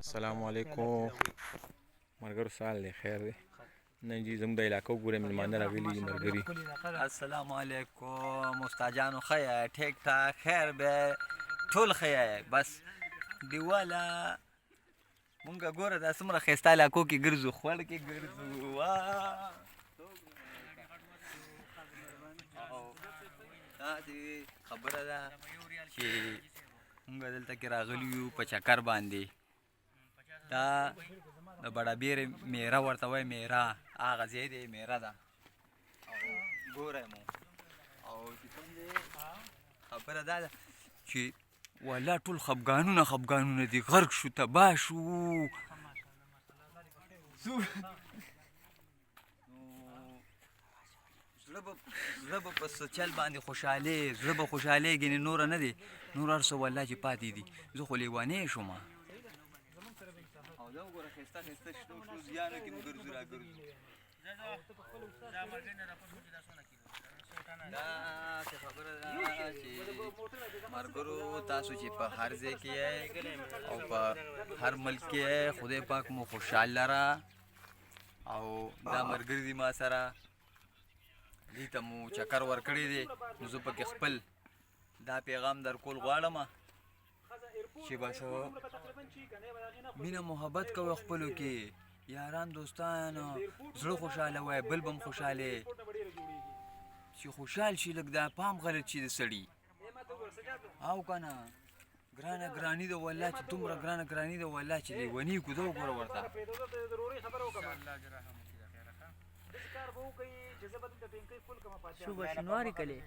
السلام علیکم مرګر سال دی خیر دی نن جی زموږ د علاقو ګوره مېلمانه راغلي دي ملګري. السلام علیکم استادانو ښه ټیک ټاک خیر به ټول ښه بس دیواله مونږه ګوره دا څومره ښایسته علاقو کې ګرځو خوړ کې ګرځو دا دې خبره ده چې مونږ دلته کې راغلي یو په چکر باندې دا د بډابیر میره ورته وایي میره هغه ځای دی میره ده او ګوره مو او چې کوم دی خبره دا ده چې والله ټول خفګانونه دي غرق شو تباه شو زړه به په چل باندې زړه به خوشحالېږي نه نوره نه دی نور هر څه والله چې پاتې دي زه خو لیوانې شوم او دا وګوره ښایسته شنو زیانو کې مو ګرځو راګرځو داسې خبره ده چې ملګرو تاسو چې په هر ځای کې یې او په هر ملک کې یې خدای پاک مو خوشحال لره او دا ملګري دي ما سره دې ته مو چکر ورکړی دی نو زه پکې خپل دا پیغام در کول غواړم چې بس مینه محبت کوئ خپلو کې یاران دوستان زړه خوشحاله وای بل به هم خوشحالې چې خوشحال شي لږ دا پام غلط شي د سړي او که نه ګرانه ده والله چې دومره ګرانه ده والله چې لیوني کړو ده وګوره ورته شو به شینواري کلی